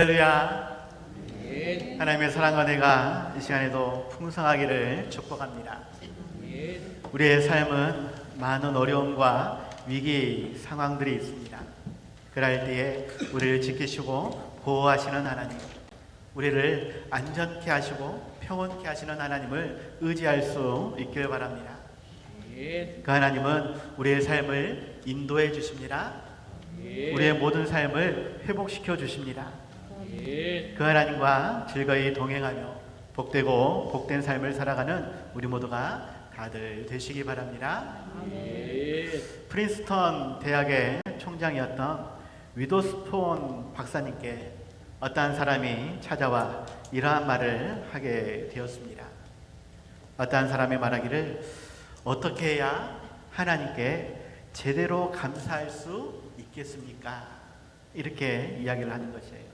할렐루야. 하나님의 사랑과 은혜가 이 시간에도 풍성하기를 축복합니다. 우리의 삶은 많은 어려움과 위기 상황들이 있습니다. 그럴 때에 우리를 지키시고 보호하시는 하나님, 우리를 안전케 하시고 평온케 하시는 하나님을 의지할 수 있길 바랍니다. 그 하나님은 우리의 삶을 인도해 주십니다. 우리의 모든 삶을 회복시켜 주십니다. 그 하나님과 즐거이 동행하며 복되고 복된 삶을 살아가는 우리 모두가 다들 되시기 바랍니다. 프린스턴 대학의 총장이었던 위도스폰 박사님께 어떠한 사람이 찾아와 이러한 말을 하게 되었습니다. 어떠한 사람이 말하기를, 어떻게 해야 하나님께 제대로 감사할 수 있겠습니까? 이렇게 이야기를 하는 것이에요.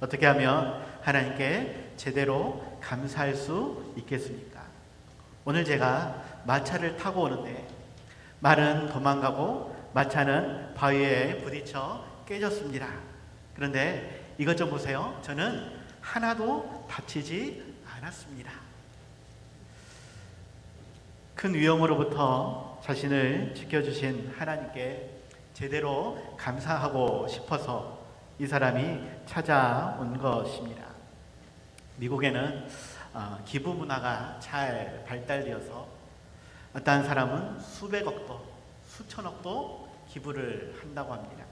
어떻게 하면 하나님께 제대로 감사할 수 있겠습니까? 오늘 제가 마차를 타고 오는데 말은 도망가고 마차는 바위에 부딪혀 깨졌습니다. 그런데 이것 좀 보세요. 저는 하나도 다치지 않았습니다. 큰 위험으로부터 자신을 지켜주신 하나님께 제대로 감사하고 싶어서 이 사람이 찾아온 것입니다. 미국에는 기부 문화가 잘 발달되어서 어떤 사람은 수백억도 수천억도 기부를 한다고 합니다.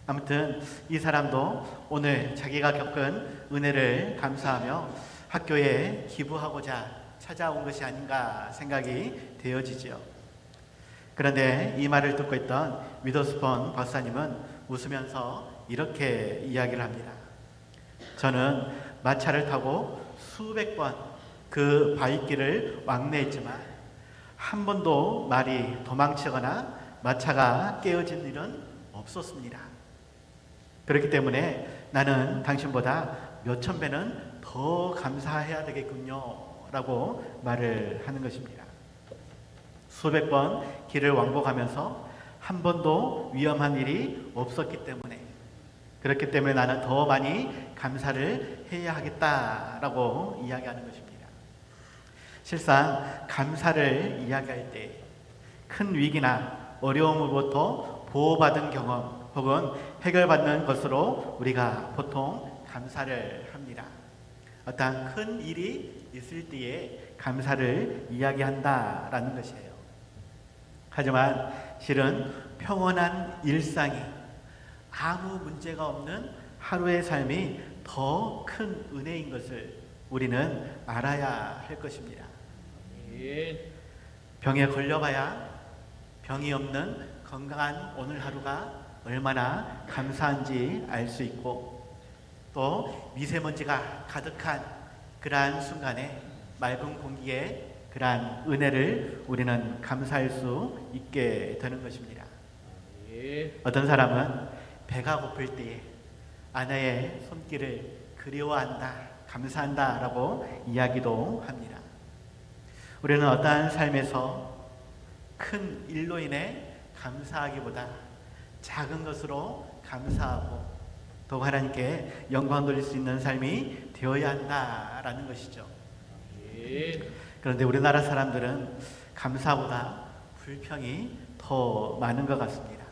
아무튼 이 사람도 오늘 자기가 겪은 은혜를 감사하며 학교에 기부하고자 찾아온 것이 아닌가 생각이 되어지죠. 그런데 이 말을 듣고 있던 위더스폰 박사님은 웃으면서 이렇게 이야기를 합니다. 저는 마차를 타고 수백 번 그 바위길을 왕래했지만 한 번도 말이 도망치거나 마차가 깨어진 일은 없었습니다. 그렇기 때문에 나는 당신보다 몇천 배는 더 감사해야 되겠군요 라고 말을 하는 것입니다. 수백 번 길을 왕복하면서 한 번도 위험한 일이 없었기 때문에, 그렇기 때문에 나는 더 많이 감사를 해야 하겠다라고 이야기하는 것입니다. 실상 감사를 이야기할 때 큰 위기나 어려움으로부터 보호받은 경험 혹은 해결받는 것으로 우리가 보통 감사를 합니다. 어떠한 큰 일이 있을 때에 감사를 이야기한다라는 것이에요. 하지만 실은 평온한 일상이, 아무 문제가 없는 하루의 삶이 더 큰 은혜인 것을 우리는 알아야 할 것입니다. 병에 걸려봐야 병이 없는 건강한 오늘 하루가 얼마나 감사한지 알 수 있고, 또 미세먼지가 가득한 그러한 순간에 맑은 공기에 그러한 은혜를 우리는 감사할 수 있게 되는 것입니다. 어떤 사람은 배가 고플 때에 아내의 손길을 그리워한다, 감사한다 라고 이야기도 합니다. 우리는 어떠한 삶에서 큰 일로 인해 감사하기보다 작은 것으로 감사하고 또 하나님께 영광 돌릴 수 있는 삶이 되어야 한다라는 것이죠. 그런데 우리나라 사람들은 감사보다 불평이 더 많은 것 같습니다.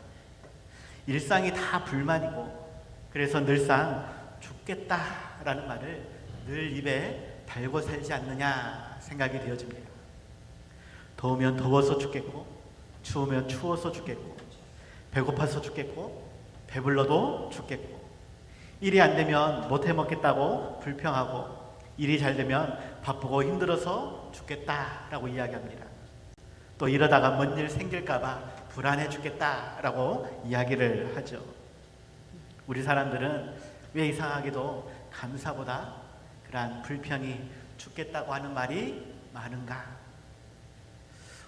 일상이 다 불만이고, 그래서 늘상 죽겠다라는 말을 늘 입에 달고 살지 않느냐 생각이 되어집니다. 더우면 더워서 죽겠고, 추우면 추워서 죽겠고, 배고파서 죽겠고, 배불러도 죽겠고, 일이 안 되면 못해 먹겠다고 불평하고, 일이 잘 되면 바쁘고 힘들어서 죽겠다라고 이야기합니다. 또 이러다가 뭔 일 생길까봐 불안해 죽겠다라고 이야기를 하죠. 우리 사람들은 왜 이상하게도 감사보다 그러한 불평이, 죽겠다고 하는 말이 많은가?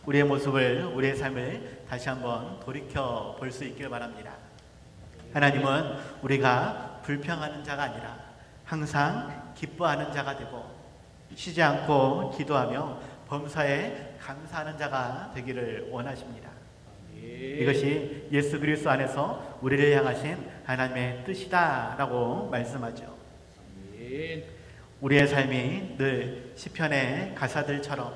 우리의 모습을, 우리의 삶을 다시 한번 돌이켜 볼 수 있길 바랍니다. 하나님은 우리가 불평하는 자가 아니라 항상 기뻐하는 자가 되고, 쉬지 않고 기도하며 범사에 감사하는 자가 되기를 원하십니다. 이것이 예수 그리스도 안에서 우리를 향하신 하나님의 뜻이다라고 말씀하죠. 아멘. 우리의 삶이 늘 시편의 가사들처럼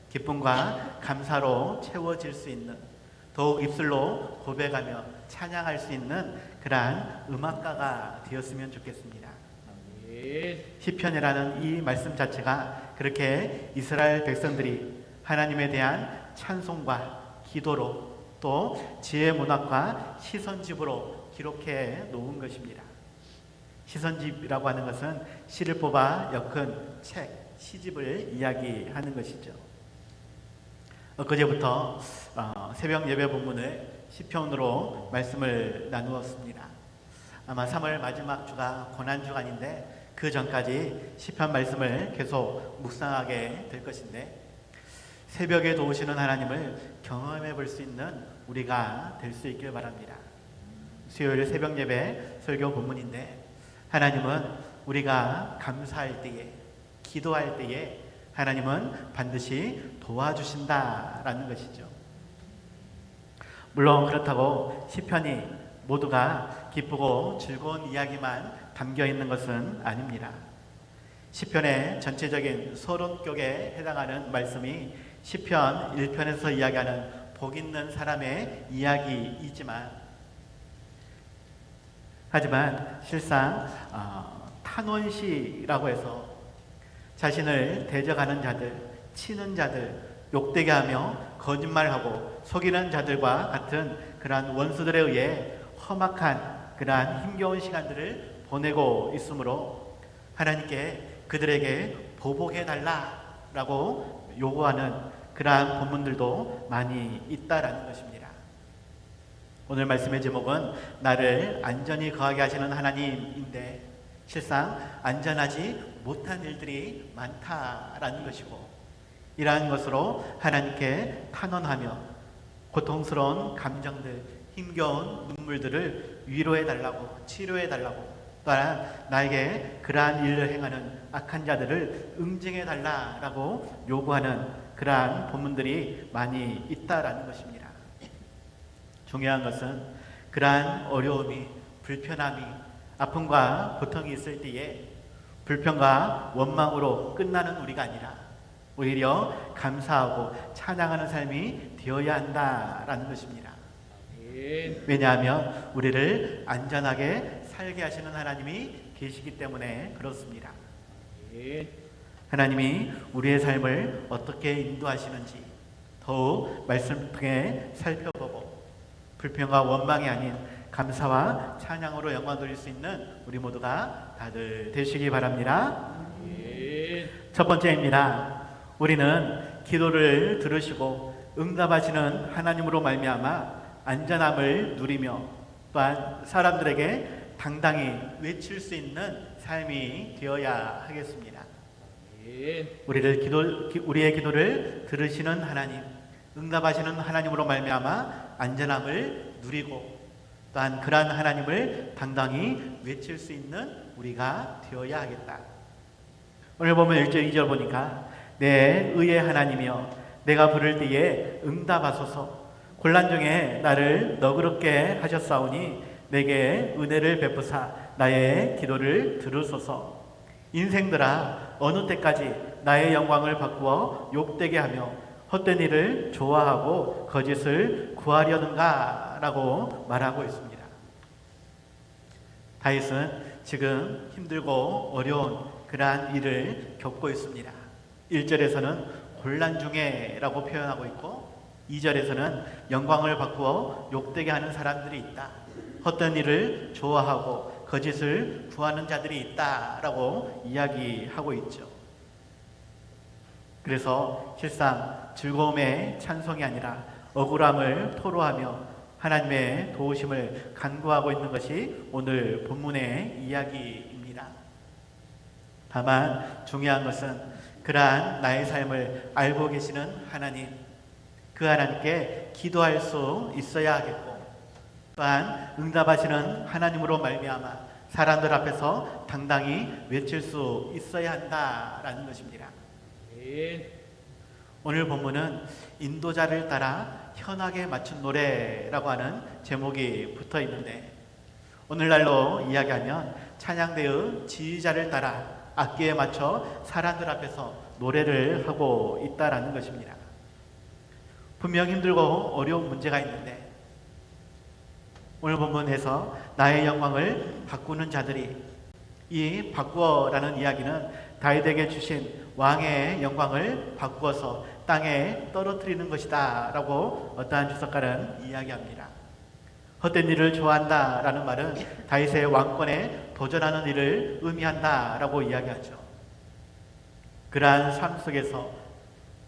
기쁨과 감사로 채워질 수 있는, 더욱 입술로 고백하며 찬양할 수 있는 그러한 음악가가 되었으면 좋겠습니다. 아멘. 시편이라는 이 말씀 자체가 그렇게 이스라엘 백성들이 하나님에 대한 찬송과 기도로 또 지혜 문학과 시선집으로 기록해 놓은 것입니다. 시선집이라고 하는 것은 시를 뽑아 엮은 책, 시집을 이야기하는 것이죠. 엊그제부터 새벽 예배 본문을 시편으로 말씀을 나누었습니다. 아마 3월 마지막 주가 고난주간인데 그 전까지 시편 말씀을 계속 묵상하게 될 것인데, 새벽에 도우시는 하나님을 경험해 볼 수 있는 우리가 될 수 있길 바랍니다. 수요일 새벽 예배 설교 본문인데, 하나님은 우리가 감사할 때에, 기도할 때에 하나님은 반드시 도와주신다라는 것이죠. 물론 그렇다고 시편이 모두가 기쁘고 즐거운 이야기만 담겨 있는 것은 아닙니다. 시편의 전체적인 서론격에 해당하는 말씀이 시편 1편에서 이야기하는 복 있는 사람의 이야기이지만, 하지만 실상 탄원시라고 해서 자신을 대적하는 자들, 치는 자들, 욕되게 하며 거짓말하고 속이는 자들과 같은 그러한 원수들에 의해 험악한 그러한 힘겨운 시간들을 보내고 있으므로 하나님께 그들에게 보복해 달라라고 요구하는 그러한 본문들도 많이 있다라는 것입니다. 오늘 말씀의 제목은 나를 안전히 거하게 하시는 하나님인데, 실상 안전하지 못한 일들이 많다라는 것이고, 이러한 것으로 하나님께 탄원하며 고통스러운 감정들, 힘겨운 눈물들을 위로해 달라고, 치료해 달라고, 또한 나에게 그러한 일을 행하는 악한 자들을 응징해 달라라고 요구하는 그러한 본문들이 많이 있다라는 것입니다. 중요한 것은 그러한 어려움이, 불편함이, 아픔과 고통이 있을 때에 불평과 원망으로 끝나는 우리가 아니라 오히려 감사하고 찬양하는 삶이 되어야 한다라는 것입니다. 왜냐하면 우리를 안전하게 살게 하시는 하나님이 계시기 때문에 그렇습니다. 하나님이 우리의 삶을 어떻게 인도하시는지 더욱 말씀 통해 살펴보고, 불평과 원망이 아닌 감사와 찬양으로 영광 돌릴 수 있는 우리 모두가 다들 되시기 바랍니다. 첫 번째입니다. 우리는 기도를 들으시고 응답하시는 하나님으로 말미암아 안전함을 누리며 또한 사람들에게 당당히 외칠 수 있는 삶이 되어야 하겠습니다. 우리의 기도를 들으시는 하나님, 응답하시는 하나님으로 말미암아 안전함을 누리고 또한 그러한 하나님을 당당히 외칠 수 있는 우리가 되어야 하겠다. 오늘 보면 1절 2절 보니까 내 의의 하나님이여 내가 부를 때에 응답하소서, 곤란 중에 나를 너그럽게 하셨사오니 내게 은혜를 베푸사 나의 기도를 들으소서. 인생들아 어느 때까지 나의 영광을 바꾸어 욕되게 하며 헛된 일을 좋아하고 거짓을 구하려는가 라고 말하고 있습니다. 다윗은 지금 힘들고 어려운 그러한 일을 겪고 있습니다. 1절에서는 곤란 중에 라고 표현하고 있고 2절에서는 영광을 바꾸어 욕되게 하는 사람들이 있다, 헛된 일을 좋아하고 거짓을 구하는 자들이 있다라고 이야기하고 있죠. 그래서 실상 즐거움의 찬송이 아니라 억울함을 토로하며 하나님의 도우심을 간구하고 있는 것이 오늘 본문의 이야기입니다. 다만 중요한 것은 그러한 나의 삶을 알고 계시는 하나님, 그 하나님께 기도할 수 있어야 하겠고 또한 응답하시는 하나님으로 말미암아 사람들 앞에서 당당히 외칠 수 있어야 한다라는 것입니다. 오늘 본문은 인도자를 따라 현악에 맞춘 노래라고 하는 제목이 붙어 있는데, 오늘날로 이야기하면 찬양대의 지휘자를 따라 악기에 맞춰 사람들 앞에서 노래를 하고 있다라는 것입니다. 분명 힘들고 어려운 문제가 있는데 오늘 본문에서 나의 영광을 바꾸는 자들이, 이 바꾸어라는 이야기는 다윗에게 주신 왕의 영광을 바꾸어서 땅에 떨어뜨리는 것이다 라고 어떠한 주석가는 이야기합니다. 헛된 일을 좋아한다 라는 말은 다윗의 왕권에 도전하는 일을 의미한다 라고 이야기하죠. 그러한 삶 속에서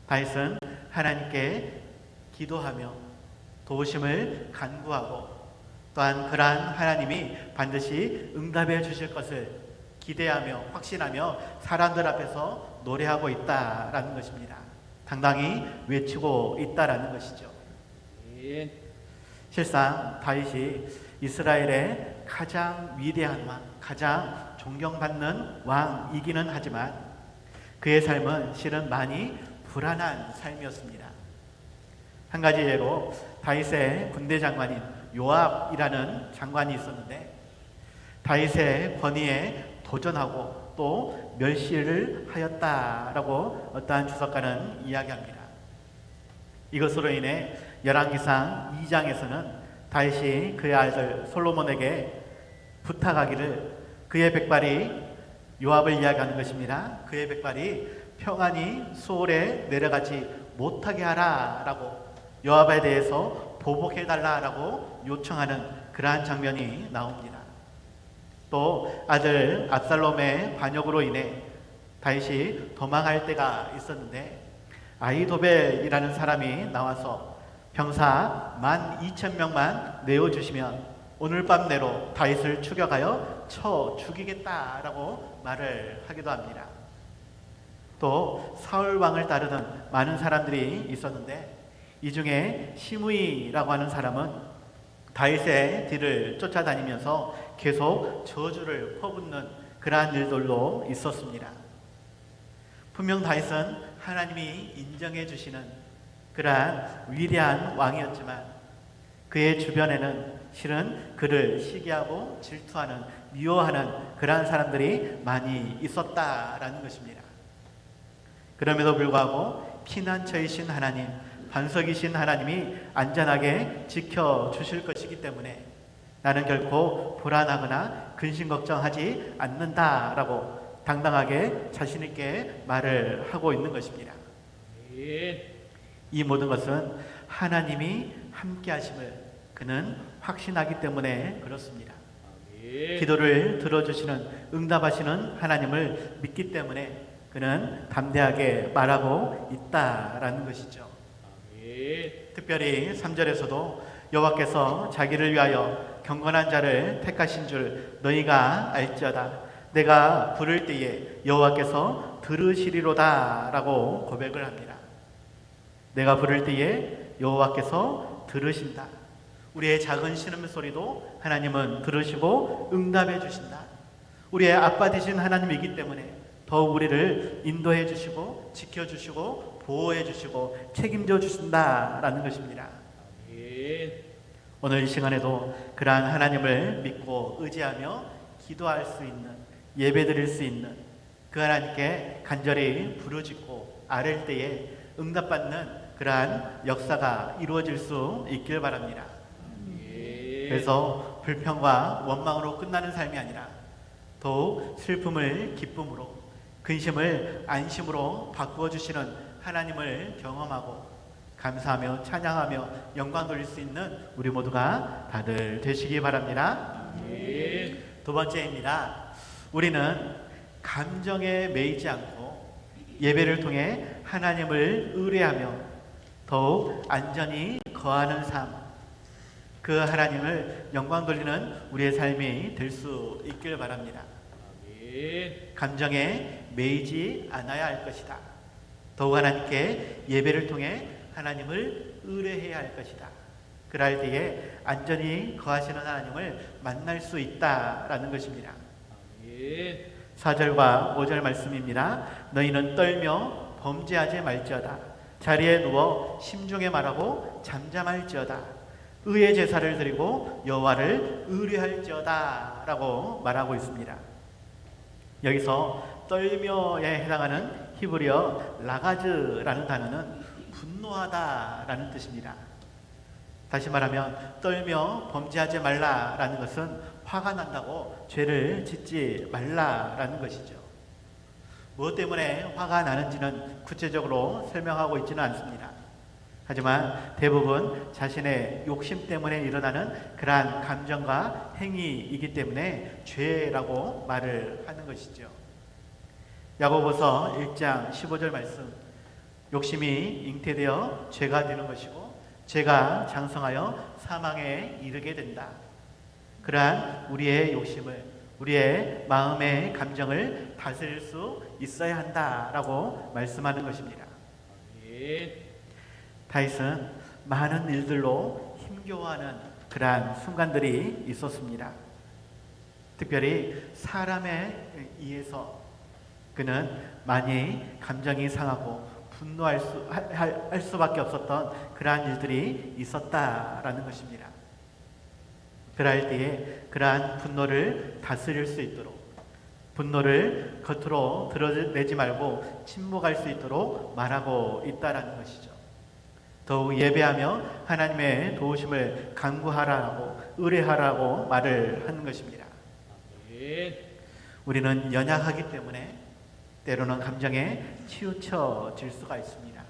다윗은 하나님께 기도하며 도우심을 간구하고 또한 그러한 하나님이 반드시 응답해 주실 것을 기대하며 확신하며 사람들 앞에서 노래하고 있다라는 것입니다. 당당히 외치고 있다라는 것이죠. 아멘. 실상 다윗이 이스라엘의 가장 위대한 왕, 가장 존경받는 왕이기는 하지만 그의 삶은 실은 많이 불안한 삶이었습니다. 한 가지 예로 다윗의 군대 장관인 요압이라는 장관이 있었는데 다윗의 권위에 도전하고 또 멸시를 하였다라고 어떠한 주석가는 이야기합니다. 이것으로 인해 열왕기상 2장에서는 다윗이 그의 아들 솔로몬에게 부탁하기를 그의 백발이 요압을 이야기하는 것입니다. 그의 백발이 평안히 수월에 내려가지 못하게 하라라고 요압에 대해서 보복해달라라고 요청하는 그러한 장면이 나옵니다. 또 아들 압살롬의 반역으로 인해 다윗이 도망할 때가 있었는데 아히도벨이라는 사람이 나와서 병사 12,000명만 내어주시면 오늘 밤 내로 다윗을 추격하여 쳐 죽이겠다라고 말을 하기도 합니다. 또 사울 왕을 따르는 많은 사람들이 있었는데 이 중에 시므이라고 하는 사람은 다윗의 뒤를 쫓아다니면서 계속 저주를 퍼붓는 그러한 일들도 있었습니다. 분명 다윗은 하나님이 인정해 주시는 그러한 위대한 왕이었지만 그의 주변에는 실은 그를 시기하고 질투하는, 미워하는 그러한 사람들이 많이 있었다라는 것입니다. 그럼에도 불구하고 피난처이신 하나님, 반석이신 하나님이 안전하게 지켜주실 것이기 때문에 나는 결코 불안하거나 근심 걱정하지 않는다라고 당당하게 자신 있게 말을 하고 있는 것입니다. 아멘. 이 모든 것은 하나님이 함께 하심을 그는 확신하기 때문에 그렇습니다. 아멘. 기도를 들어주시는, 응답하시는 하나님을 믿기 때문에 그는 담대하게 말하고 있다라는 것이죠. 아멘. 특별히 3절에서도 여호와께서 자기를 위하여 경건한 자를 택하신 줄 너희가 알지어다. 내가 부를 때에 여호와께서 들으시리로다 라고 고백을 합니다. 내가 부를 때에 여호와께서 들으신다. 우리의 작은 신음소리도 하나님은 들으시고 응답해 주신다. 우리의 아빠 되신 하나님이기 때문에 더욱 우리를 인도해 주시고 지켜주시고 보호해 주시고 책임져 주신다라는 것입니다. 아멘. 오늘 이 시간에도 그러한 하나님을 믿고 의지하며 기도할 수 있는, 예배드릴 수 있는 그 하나님께 간절히 부르짖고 아랠 때에 응답받는 그러한 역사가 이루어질 수 있길 바랍니다. 아멘. 그래서 불평과 원망으로 끝나는 삶이 아니라 더욱 슬픔을 기쁨으로, 근심을 안심으로 바꾸어 주시는 하나님을 경험하고 감사하며 찬양하며 영광 돌릴 수 있는 우리 모두가 다들 되시기 바랍니다. 아멘. 두 번째입니다. 우리는 감정에 매이지 않고 예배를 통해 하나님을 의뢰하며 더욱 안전히 거하는 삶, 그 하나님을 영광 돌리는 우리의 삶이 될 수 있길 바랍니다. 아멘. 감정에 매이지 않아야 할 것이다. 더욱 하나님께 예배를 통해 하나님을 의뢰해야 할 것이다. 그럴 때에 안전히 거하시는 하나님을 만날 수 있다라는 것입니다. 아멘. 4절과 5절 말씀입니다. 너희는 떨며 범죄하지 말지어다. 자리에 누워 심중에 말하고 잠잠할지어다. 의의 제사를 드리고 여호와를 의뢰할지어다라고 말하고 있습니다. 여기서 떨며에 해당하는 히브리어 라가즈라는 단어는 분노하다라는 뜻입니다. 다시 말하면 떨며 범죄하지 말라라는 것은 화가 난다고 죄를 짓지 말라라는 것이죠. 무엇 때문에 화가 나는지는 구체적으로 설명하고 있지는 않습니다. 하지만 대부분 자신의 욕심 때문에 일어나는 그러한 감정과 행위이기 때문에 죄라고 말을 하는 것이죠. 야고보서 1장 15절 말씀, 욕심이 잉태되어 죄가 되는 것이고 죄가 장성하여 사망에 이르게 된다. 그러한 우리의 욕심을, 우리의 마음의 감정을 다스릴 수 있어야 한다라고 말씀하는 것입니다. 아멘. 다윗은 많은 일들로 힘겨워하는 그러한 순간들이 있었습니다. 특별히 사람에 의해서 그는 많이 감정이 상하고 분노할 수밖에 없었던 그러한 일들이 있었다라는 것입니다. 그럴 때에 그러한 분노를 다스릴 수 있도록, 분노를 겉으로 드러내지 말고 침묵할 수 있도록 말하고 있다라는 것이죠. 더욱 예배하며 하나님의 도우심을 간구하라고, 의뢰하라고 말을 하는 것입니다. 아멘. 우리는 연약하기 때문에 때로는 감정에 치우쳐질 수가 있습니다.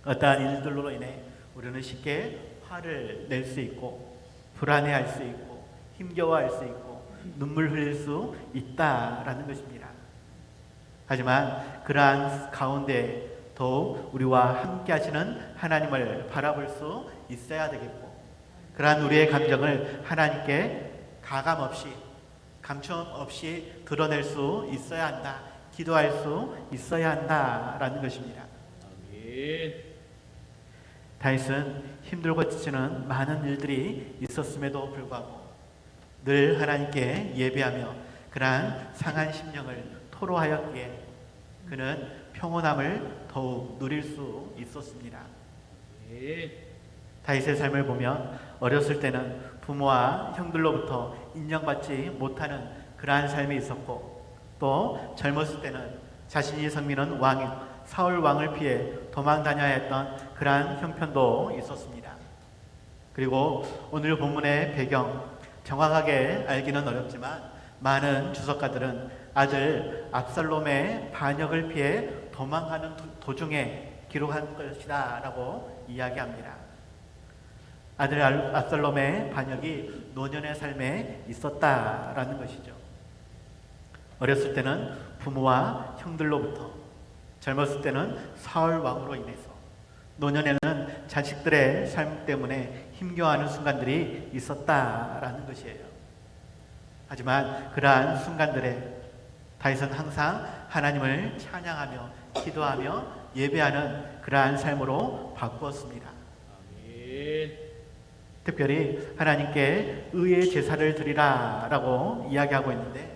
어떠한 일들로 인해 우리는 쉽게 화를 낼 수 있고 불안해할 수 있고 힘겨워할 수 있고 눈물 흘릴 수 있다라는 것입니다. 하지만 그러한 가운데 더욱 우리와 함께 하시는 하나님을 바라볼 수 있어야 되겠고, 그러한 우리의 감정을 하나님께 가감 없이, 감추음 없이 드러낼 수 있어야 한다, 기도할 수 있어야 한다라는 것입니다. 아멘. 다윗은 힘들고 지치는 많은 일들이 있었음에도 불구하고 늘 하나님께 예배하며 그러한 상한 심령을 토로하였기에 그는 평온함을 더욱 누릴 수 있었습니다. 아멘. 다윗의 삶을 보면 어렸을 때는 부모와 형들로부터 인정받지 못하는 그러한 삶이 있었고, 또 젊었을 때는 자신이 섬기는 왕인 사울 왕을 피해 도망 다녀야 했던 그러한 형편도 있었습니다. 그리고 오늘 본문의 배경 정확하게 알기는 어렵지만 많은 주석가들은 아들 압살롬의 반역을 피해 도망가는 도중에 기록한 것이다 라고 이야기합니다. 아들 압살롬의 반역이 노년의 삶에 있었다라는 것이죠. 어렸을 때는 부모와 형들로부터, 젊었을 때는 사울 왕으로 인해서, 노년에는 자식들의 삶 때문에 힘겨워하는 순간들이 있었다라는 것이에요. 하지만 그러한 순간들에 다윗은 항상 하나님을 찬양하며 기도하며 예배하는 그러한 삶으로 바꾸었습니다. 아멘. 특별히 하나님께 의의 제사를 드리라라고 이야기하고 있는데,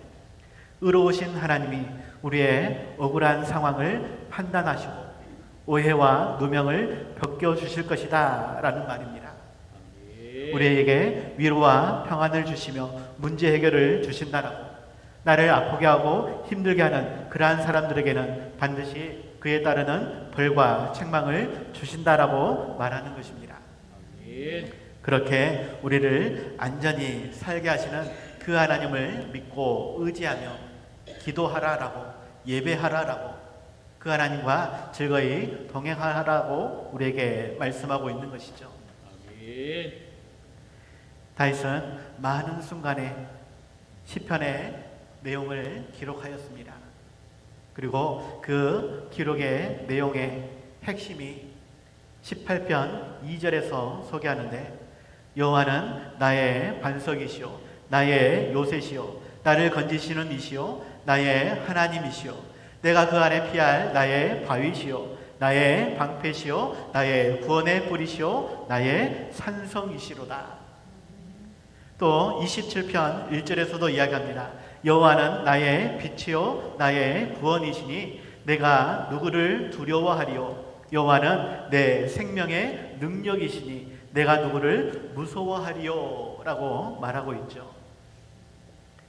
의로우신 하나님이 우리의 억울한 상황을 판단하시고 오해와 누명을 벗겨주실 것이다 라는 말입니다. 아멘. 우리에게 위로와 평안을 주시며 문제 해결을 주신다라고, 나를 아프게 하고 힘들게 하는 그러한 사람들에게는 반드시 그에 따르는 벌과 책망을 주신다라고 말하는 것입니다. 아멘. 그렇게 우리를 안전히 살게 하시는 그 하나님을 믿고 의지하며 기도하라라고, 예배하라라고, 그 하나님과 즐거이 동행하라고 우리에게 말씀하고 있는 것이죠. 아멘. 다윗은 많은 순간에 시편의 내용을 기록하였습니다. 그리고 그 기록의 내용의 핵심이 18편 2절에서 소개하는데, 여호와는 나의 반석이시오, 나의 요새시오, 나를 건지시는 이시오, 나의 하나님이시오, 내가 그 안에 피할 나의 바위시오, 나의 방패시오, 나의 구원의 뿌리시오, 나의 산성이시로다. 또 27편 1절에서도 이야기합니다. 여호와는 나의 빛이요 나의 구원이시니 내가 누구를 두려워하리요, 여호와는 내 생명의 능력이시니 내가 누구를 무서워하리요 라고 말하고 있죠.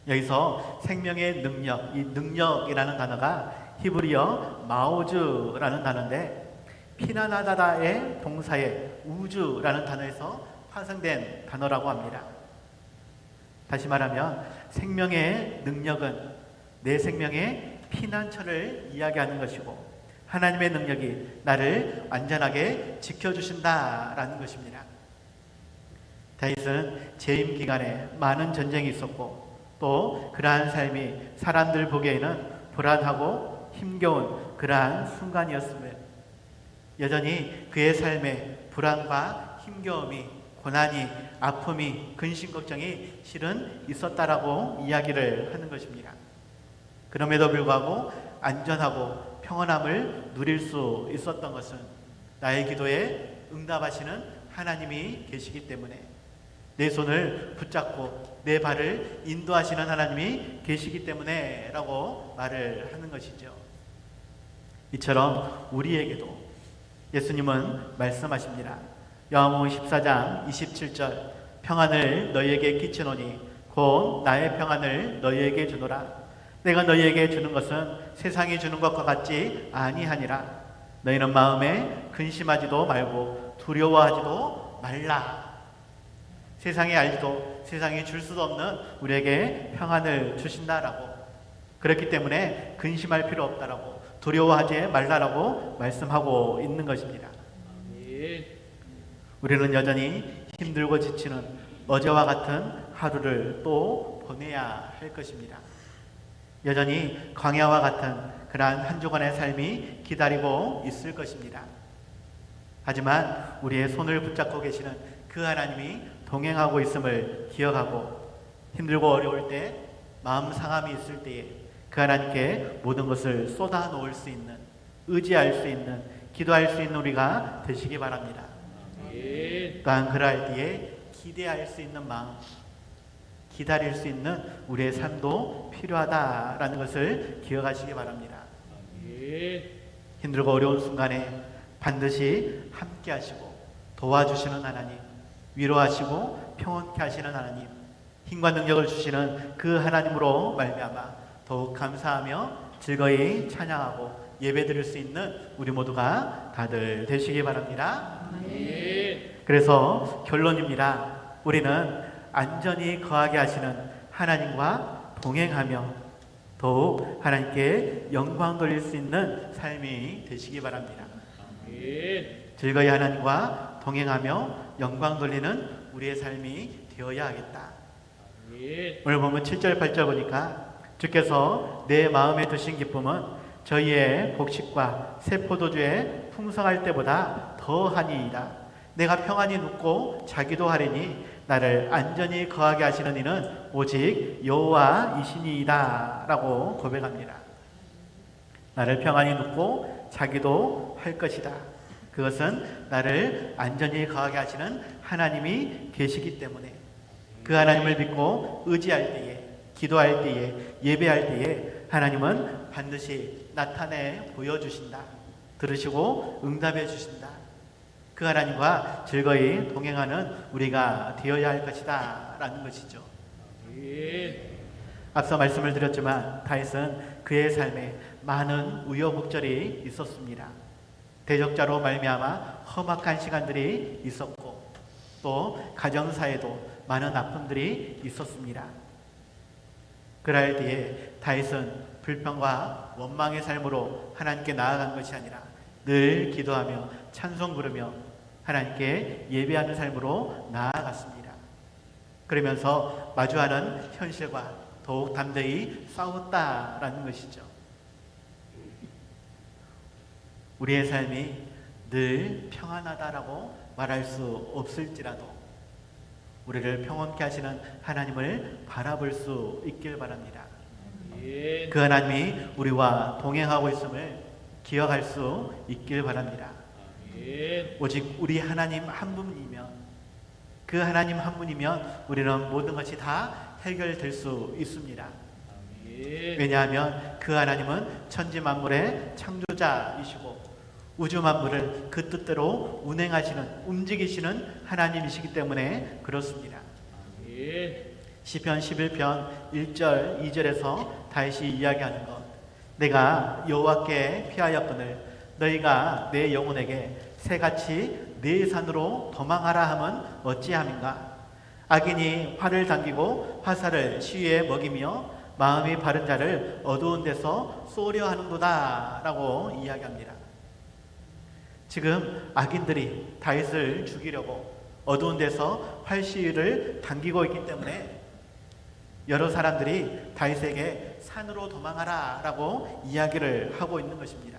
여기서 생명의 능력, 이 능력이라는 단어가 히브리어 마오즈라는 단어인데 피나나다다의 동사의 우주라는 단어에서 파생된 단어라고 합니다. 다시 말하면 생명의 능력은 내 생명의 피난처를 이야기하는 것이고 하나님의 능력이 나를 안전하게 지켜주신다라는 것입니다. 다윗은 재임 기간에 많은 전쟁이 있었고 또 그러한 삶이 사람들 보기에는 불안하고 힘겨운 그러한 순간이었음을 여전히 그의 삶에 불안과 힘겨움이 고난이 아픔이 근심 걱정이 실은 있었다라고 이야기를 하는 것입니다. 그럼에도 불구하고 안전하고 평안함을 누릴 수 있었던 것은 나의 기도에 응답하시는 하나님이 계시기 때문에 내 손을 붙잡고 내 발을 인도하시는 하나님이 계시기 때문에 라고 말을 하는 것이죠. 이처럼 우리에게도 예수님은 말씀하십니다. 요한복음 14장 27절 평안을 너희에게 끼치노니 곧 나의 평안을 너희에게 주노라. 내가 너희에게 주는 것은 세상이 주는 것과 같지 아니하니라. 너희는 마음에 근심하지도 말고 두려워하지도 말라. 세상이 알지도 세상이 줄 수도 없는 우리에게 평안을 주신다라고, 그렇기 때문에 근심할 필요 없다라고, 두려워하지 말라라고 말씀하고 있는 것입니다. 아멘. 우리는 여전히 힘들고 지치는 어제와 같은 하루를 또 보내야 할 것입니다. 여전히 광야와 같은 그러한 한 주간의 삶이 기다리고 있을 것입니다. 하지만 우리의 손을 붙잡고 계시는 그 하나님이 동행하고 있음을 기억하고 힘들고 어려울 때, 마음 상함이 있을 때에 그 하나님께 모든 것을 쏟아 놓을 수 있는, 의지할 수 있는, 기도할 수 있는 우리가 되시기 바랍니다. 또한 그럴 때에 기대할 수 있는 마음, 기다릴 수 있는 우리의 삶도 필요하다라는 것을 기억하시기 바랍니다. 힘들고 어려운 순간에 반드시 함께 하시고 도와주시는 하나님, 위로하시고 평온케 하시는 하나님, 힘과 능력을 주시는 그 하나님으로 말미암아 더욱 감사하며 즐거이 찬양하고 예배드릴 수 있는 우리 모두가 다들 되시기 바랍니다. 그래서 결론입니다. 우리는 안전히 거하게 하시는 하나님과 동행하며 더욱 하나님께 영광 돌릴 수 있는 삶이 되시기 바랍니다. 즐거이 하나님과 동행하며 영광 돌리는 우리의 삶이 되어야 하겠다. 오늘 보면 7절 8절 보니까 주께서 내 마음에 두신 기쁨은 저희의 곡식과 새 포도주에 풍성할 때보다 더하니이다. 내가 평안히 눕고 자기도 하리니 나를 안전히 거하게 하시는 이는 오직 여호와이시니이다 라고 고백합니다. 나를 평안히 눕고 자기도 할 것이다. 그것은 나를 안전히 거하게 하시는 하나님이 계시기 때문에 그 하나님을 믿고 의지할 때에, 기도할 때에, 예배할 때에 하나님은 반드시 나타내 보여주신다. 들으시고 응답해 주신다. 그 하나님과 즐거이 동행하는 우리가 되어야 할 것이다 라는 것이죠. 앞서 말씀을 드렸지만 다윗은 그의 삶에 많은 우여곡절이 있었습니다. 대적자로 말미암아 험악한 시간들이 있었고 또 가정사에도 많은 아픔들이 있었습니다. 그럴 때에 다윗은 불평과 원망의 삶으로 하나님께 나아간 것이 아니라 늘 기도하며 찬송 부르며 하나님께 예배하는 삶으로 나아갔습니다. 그러면서 마주하는 현실과 더욱 담대히 싸웠다라는 것이죠. 우리의 삶이 늘 평안하다라고 말할 수 없을지라도 우리를 평온케 하시는 하나님을 바라볼 수 있길 바랍니다. 그 하나님이 우리와 동행하고 있음을 기억할 수 있길 바랍니다. 오직 우리 하나님 한 분이면, 그 하나님 한 분이면 우리는 모든 것이 다 해결될 수 있습니다. 왜냐하면 그 하나님은 천지 만물의 창조자이시고 우주 만물을 그 뜻대로 운행하시는, 움직이시는 하나님이시기 때문에 그렇습니다. 아멘. 시편 11편 1절 2절에서 다윗이 이야기하는 것, 내가 여호와께 피하였거늘 너희가 내 영혼에게 새같이 네 산으로 도망하라 함은 어찌함인가. 악인이 활을 당기고 화살을 시위에 먹이며 마음이 바른 자를 어두운 데서 쏘려 하는도다 라고 이야기합니다. 지금 악인들이 다윗을 죽이려고 어두운 데서 활 시위를 당기고 있기 때문에 여러 사람들이 다윗에게 산으로 도망하라 라고 이야기를 하고 있는 것입니다.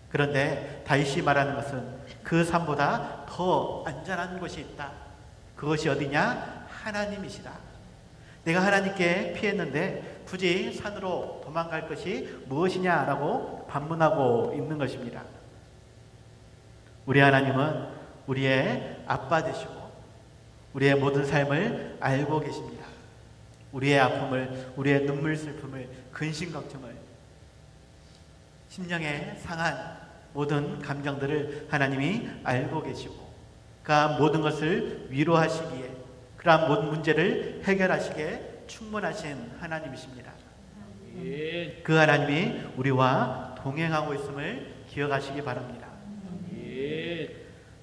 그런데 다윗이 말하는 것은 그 산보다 더 안전한 곳이 있다. 그것이 어디냐? 하나님이시다. 내가 하나님께 피했는데 굳이 산으로 도망갈 것이 무엇이냐라고 반문하고 있는 것입니다. 우리 하나님은 우리의 아빠 되시고 우리의 모든 삶을 알고 계십니다. 우리의 아픔을, 우리의 눈물 슬픔을, 근심 걱정을, 심령에 상한 모든 감정들을 하나님이 알고 계시고 그러한 모든 것을 위로하시기에, 그러한 모든 문제를 해결하시기에 충분하신 하나님이십니다. 아멘. 그 하나님이 우리와 동행하고 있음을 기억하시기 바랍니다. 아멘.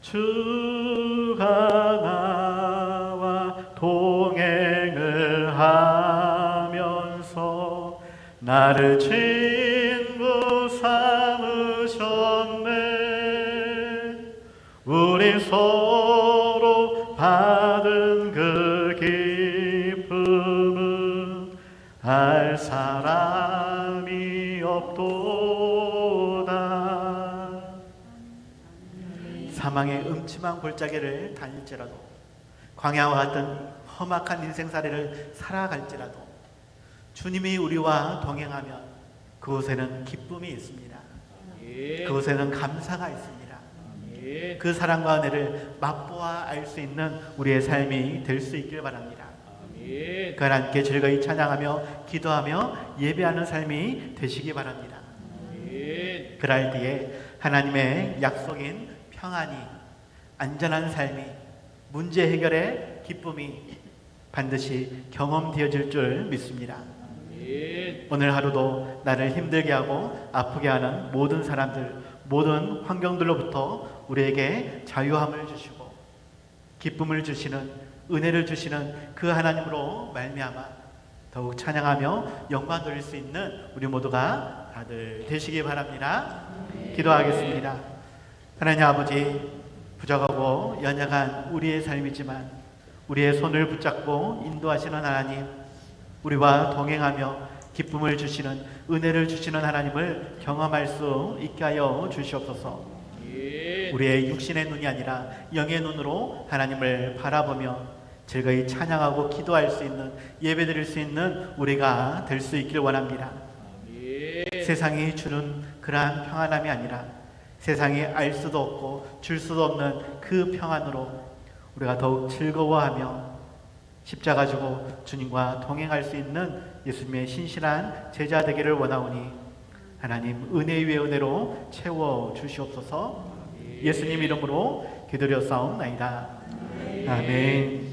주가 나와 동행을 하면서 나를 친구 삼으셨네. 우리 서로 받은 그 기쁨은 알 사람이 없도다. 사망의 음침한 골짜기를 다닐지라도, 광야와 같은 험악한 인생살이를 살아갈지라도 주님이 우리와 동행하면 그곳에는 기쁨이 있습니다. 아멘. 그곳에는 감사가 있습니다. 아멘. 그 사랑과 은혜를 맛보아 알 수 있는 우리의 삶이 될 수 있길 바랍니다. 아멘. 그 하나님께 즐거이 찬양하며 기도하며 예배하는 삶이 되시기 바랍니다. 아멘. 그럴 때에 하나님의 약속인 평안이, 안전한 삶이, 문제 해결의 기쁨이 반드시 경험되어질 줄 믿습니다. 아멘. 오늘 하루도 나를 힘들게 하고 아프게 하는 모든 사람들, 모든 환경들로부터 우리에게 자유함을 주시고 기쁨을 주시는, 은혜를 주시는 그 하나님으로 말미암아 더욱 찬양하며 영광 돌릴 수 있는 우리 모두가 다들 되시기 바랍니다. 기도하겠습니다. 하나님 아버지, 부족하고 연약한 우리의 삶이지만 우리의 손을 붙잡고 인도하시는 하나님, 우리와 동행하며 기쁨을 주시는, 은혜를 주시는 하나님을 경험할 수 있게 하여 주시옵소서. 아멘. 우리의 육신의 눈이 아니라 영의 눈으로 하나님을 바라보며 즐거이 찬양하고 기도할 수 있는, 예배드릴 수 있는 우리가 될 수 있길 원합니다. 아멘. 세상이 주는 그러한 평안함이 아니라 세상이 알 수도 없고 줄 수도 없는 그 평안으로 우리가 더욱 즐거워하며 십자가 지고 주님과 동행할 수 있는 예수님의 신실한 제자 되기를 원하오니 하나님 은혜 위에 은혜로 채워 주시옵소서. 예수님 이름으로 기도드렸사옵나이다. 아멘.